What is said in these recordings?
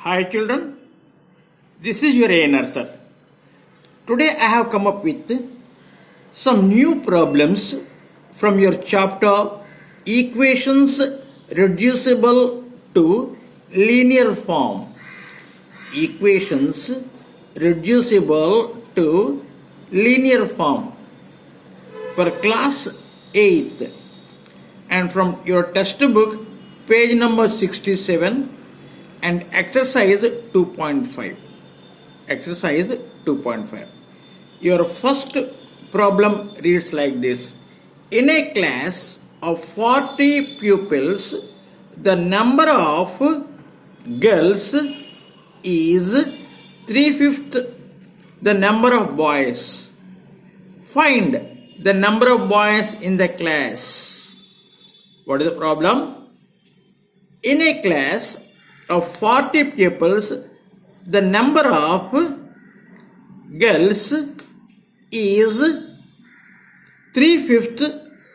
Hi children, this is your ANR sir. Today I have come up with some new problems from your chapter Equations Reducible to Linear Form. Equations reducible to linear form for class 8th and from your textbook page number 67 and exercise 2.5. Exercise 2.5. Your first problem reads like this. In a class of 40 pupils, the number of girls is 3/5 the number of boys. Find the number of boys in the class. What is the problem? In a class of 40 pupils, the number of girls is 3/5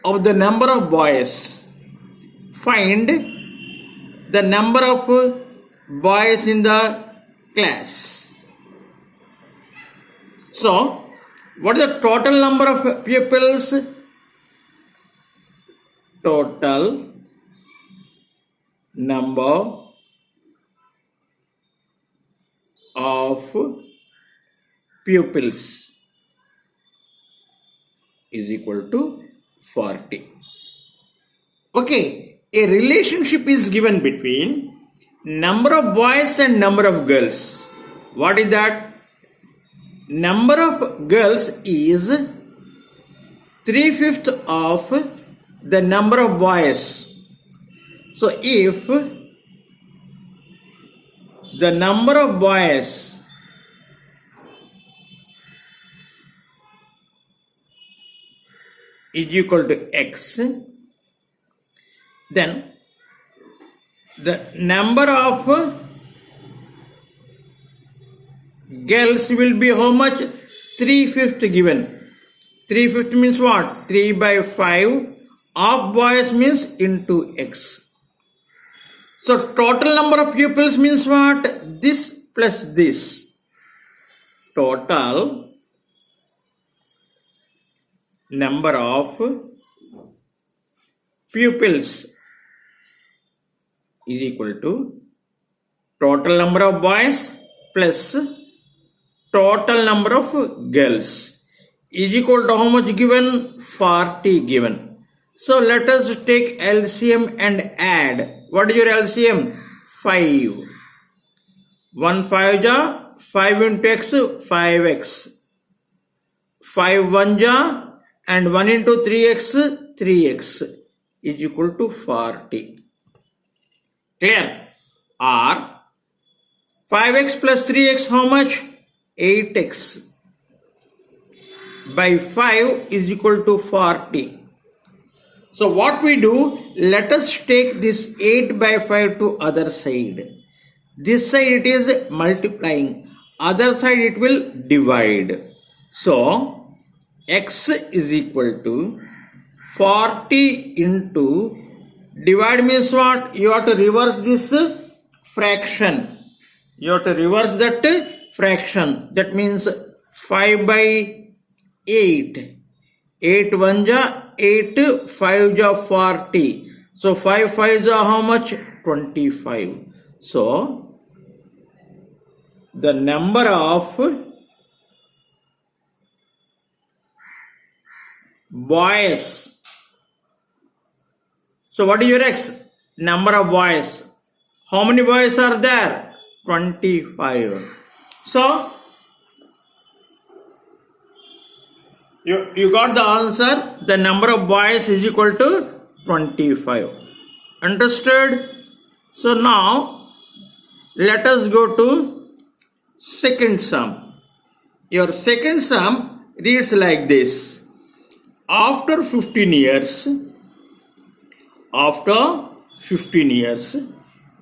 of the number of boys. Find the number of boys in the class. So, what is the total number of pupils? Total number of pupils is equal to 40. Okay, a relationship is given between number of boys and number of girls. What is that? Number of girls is 3/5 of the number of boys. So if the number of boys is equal to x, then the number of girls will be how much? 3/5 given. 3/5 means what? 3/5 of boys means into x. So total number of pupils means what? This plus this. Total number of pupils is equal to total number of boys plus total number of girls is equal to how much given? 40 given. So let us take LCM and add. What is your LCM? 5. 1 5 ja 5 into x 5x. 5 1 ja and 1 into 3x 3x is equal to 40. Clear? Or 5x plus 3x how much? 8x by 5 is equal to 40. So what we do, let us take this 8 by 5 to other side. This side it is multiplying, other side it will divide. So x is equal to 40 into, divide means what? You have to reverse this fraction. You have to reverse that fraction. That means 5 by 8. 8 1 ja 8, 5 ja 40. So 5 5 ja how much? 25. So the number of boys. So what is your x? Number of boys. How many boys are there? 25. So you got the answer. The number of boys is equal to 25. Understood? So now let us go to second sum. Your second sum reads like this. After 15 years,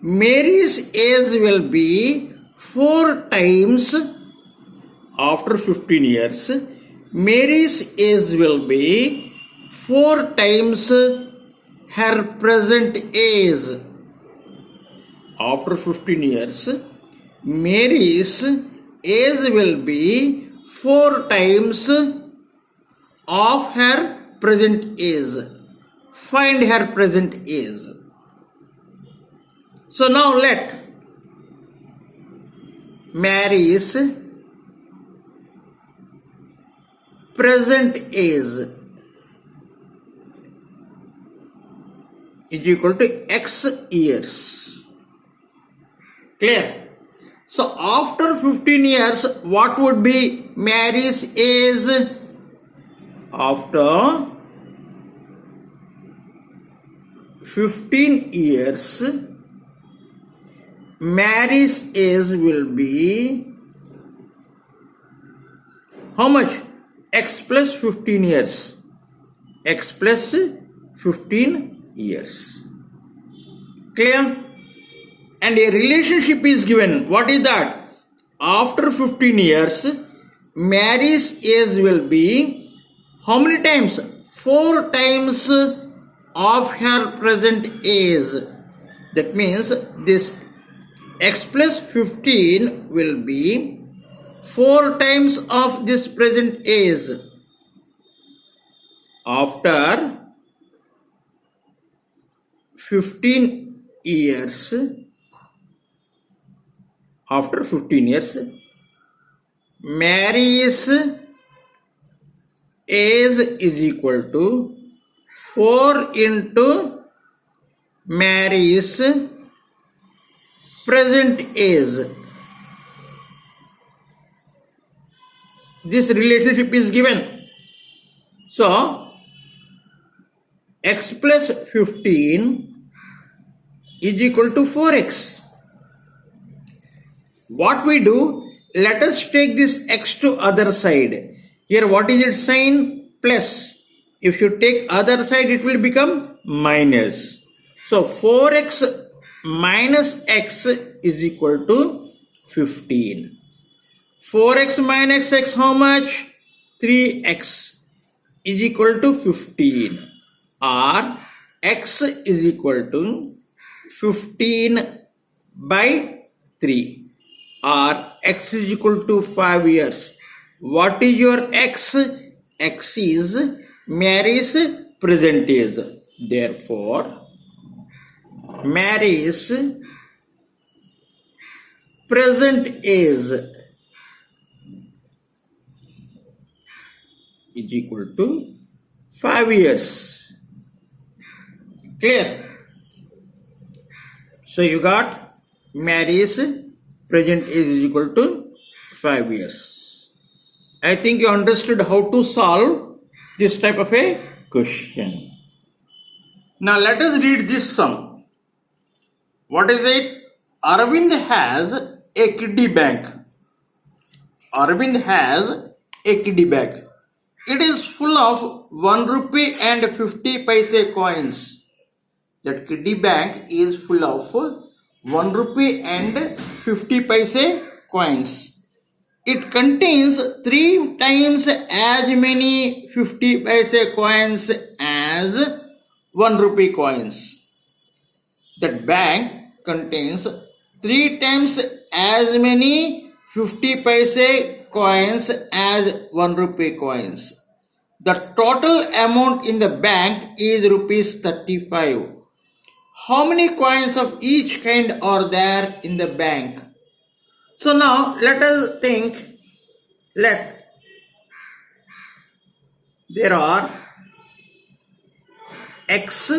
Mary's age will be 4 times. After 15 years, Mary's age will be 4 times her present age. After 15 years, Mary's age will be 4 times of her present age. Find her present age. So now let Mary's present age is equal to X years. Clear? So after 15 years, what would be Mary's age? After 15 years, Mary's age will be how much? X plus 15 years. X plus 15 years. Clear? And a relationship is given. What is that? After 15 years, Mary's age will be how many times? 4 times of her present age. That means this X plus 15 will be 4 times of this present age. After 15 years, Mary's age is equal to 4 into Mary's present age. This relationship is given. So, X plus 15 is equal to 4x. What we do, let us take this x to other side. Here what is its sign? Plus. If you take other side, it will become minus. So 4x minus x is equal to 15. 4x minus x how much? 3x is equal to 15. Or x is equal to 15 by 3. Or x is equal to 5 years. What is your x? X is Mary's present age. Therefore, Mary's present age is equal to 5 years. Clear? So you got Mary's present age is equal to 5 years. I think you understood how to solve this type of a question. Now let us read this sum. What is it? Arvind has a kiddie bank. Arvind has a kiddie bank. It is full of 1 rupee and 50 paise coins. That kiddie bank is full of 1 rupee and 50 paise coins. It contains 3 times as many 50 paise coins as 1 rupee coins. That bank contains 3 times as many 50 paise coins as 1 rupee coins. The total amount in the bank is rupees 35. How many coins of each kind are there in the bank? So now let us think. There are X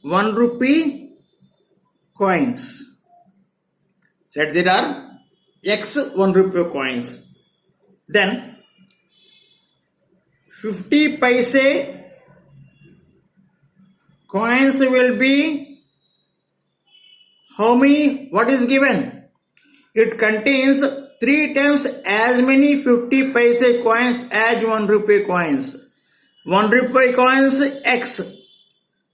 1 rupee coins. That there are X 1 rupee coins. Then 50 paise coins will be how many? What is given? It contains 3 times as many 50 paise coins as 1 rupee coins. 1 rupee coins X.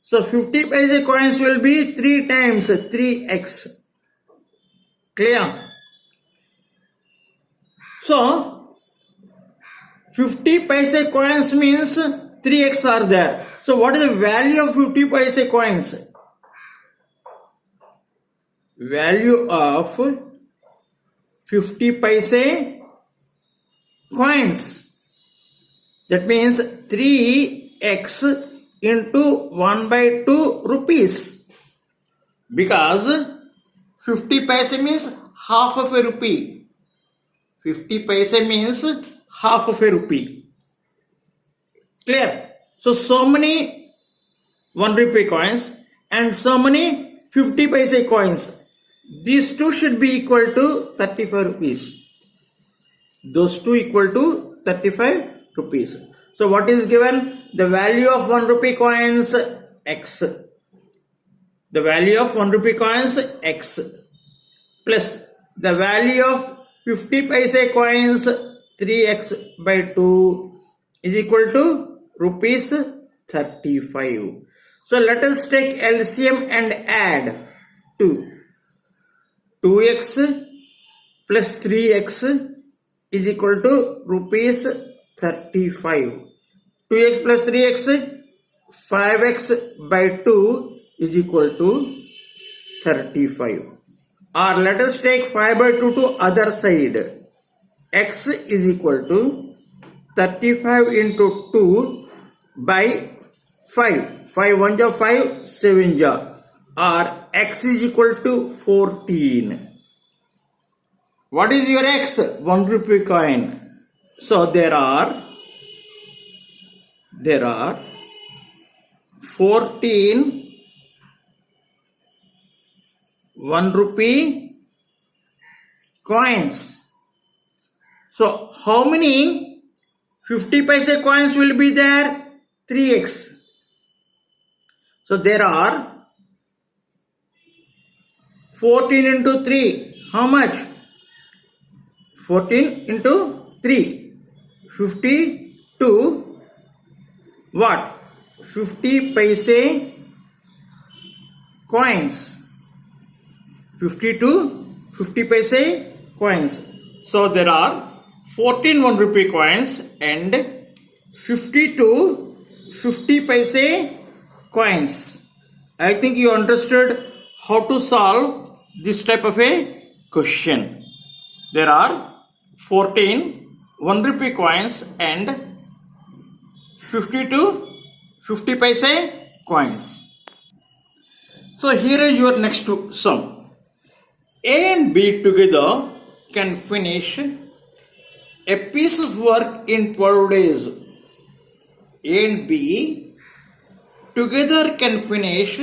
So 50 paise coins will be 3 times 3x. Clear? So 50 paise coins means 3x are there. So what is the value of 50 paise coins? value of 50 paise coins. That means 3x into 1 by 2 rupees. Because 50 paise means half of a rupee. 50 paise means half of a rupee. Clear? So many 1 rupee coins and so many 50 paise coins. These two should be equal to 35 rupees. Those two equal to 35 rupees. So what is given? The value of 1 rupee coins x. The value of 1 rupee coins x plus the value of 50 paise coins 3x by 2 is equal to rupees 35. So let us take LCM and add 2x plus 3x is equal to rupees 35. 2x plus 3x, 5x by 2 is equal to 35. Or let us take 5 by 2 to other side. X is equal to 35 into 2 by 5. 5 1 ja 5, 7 ja. Or x is equal to 14. What is your x? 1 rupee coin. So there are 14 1 rupee coins. So how many 50 paise coins will be there? 3x. So there are 14 into 3. How much? 14 into 3. 52 what? 50 paise coins. 50 paise coins. So there are 14 1 rupee coins and 52 50 paise coins. I think you understood how to solve this type of a question. There are 14 1 rupee coins and 52 50 paise coins. So here is your next sum. A and B together can finish a piece of work in 12 days. A and B together can finish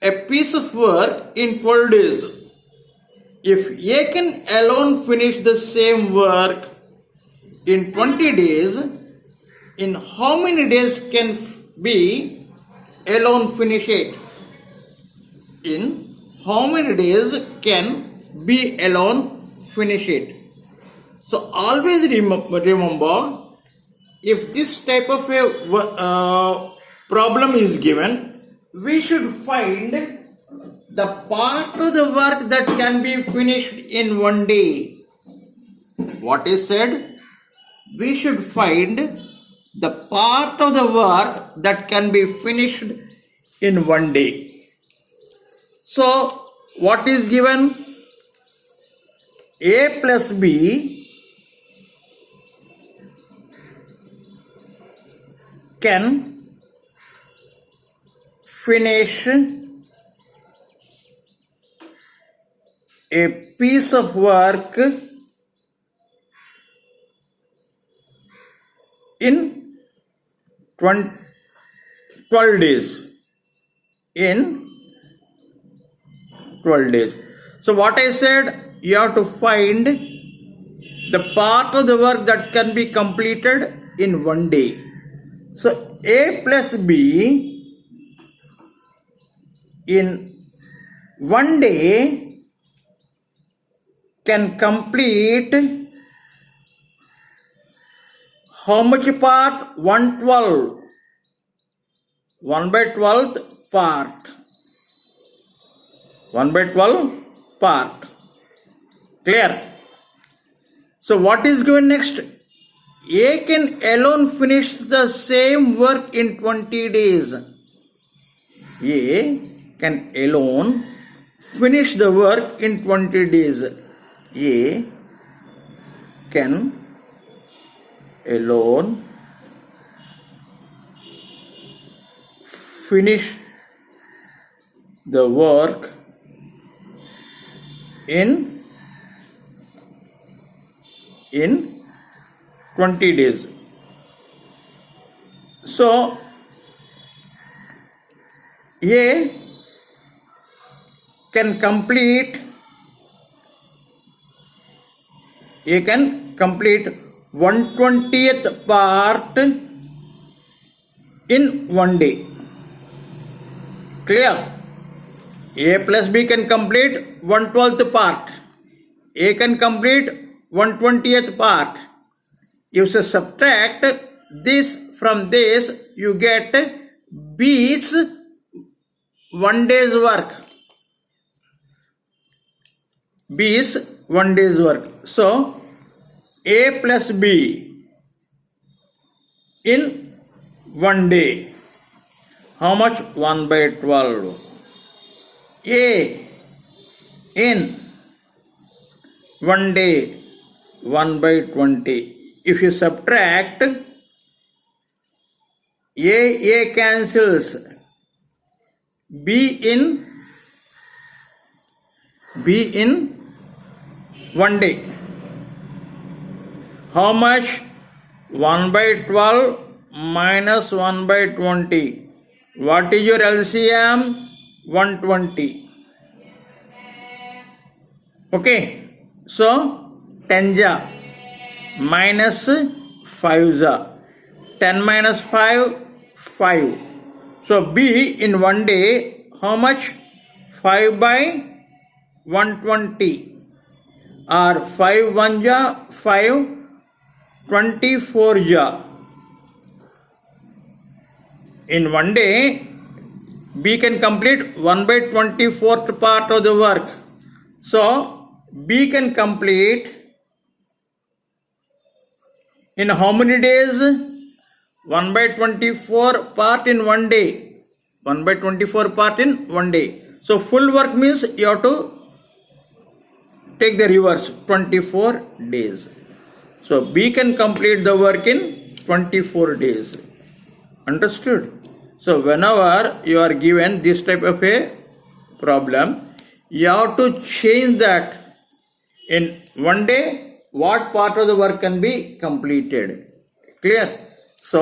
a piece of work in 12 days. If A can alone finish the same work in 20 days, in how many days can B alone finish it? In how many days can B alone finish it? So always remember, if this type of a problem is given, we should find the part of the work that can be finished in 1 day. What is said? We should find the part of the work that can be finished in 1 day. So what is given? A plus B can finish a piece of work in 12 days. In 12 days. So what I said, you have to find the part of the work that can be completed in 1 day. So A plus B in 1 day can complete how much part? 1/12. 1/12 part. 1/12 part. Clear? So what is given next? A can alone finish the same work in 20 days. A can alone finish the work in 20 days. A can alone finish the work in 20 days. So A can complete 1/20th part in 1 day. Clear? A plus B can complete 1/12th part. A can complete 1/20th part. You subtract this from this, you get B's 1 day's work. B's 1 day's work. So A plus B in 1 day. How much? 1/12. A in 1 day, 1/20. If you subtract, A cancels. B in 1 day. How much? 1/12 minus 1/20. What is your LCM? 120. Okay. So 10 ja minus 5 ja. 10 minus 5, 5. So B in 1 day, how much? 5/120. Or 5 1 ja 5, 24 ja. In 1 day, B can complete 1/24th part of the work. So B can complete in how many days? 1/24 part in 1 day. 1/24 part in 1 day. So full work means you have to take the reverse, 24 days. So B can complete the work in 24 days. Understood? So whenever you are given this type of a problem, you have to change that. In 1 day, what part of the work can be completed? Clear? So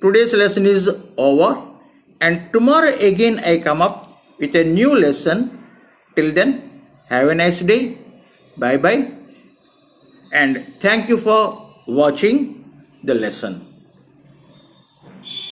today's lesson is over, and tomorrow again I come up with a new lesson. Till then, have a nice day. Bye bye, and thank you for watching the lesson.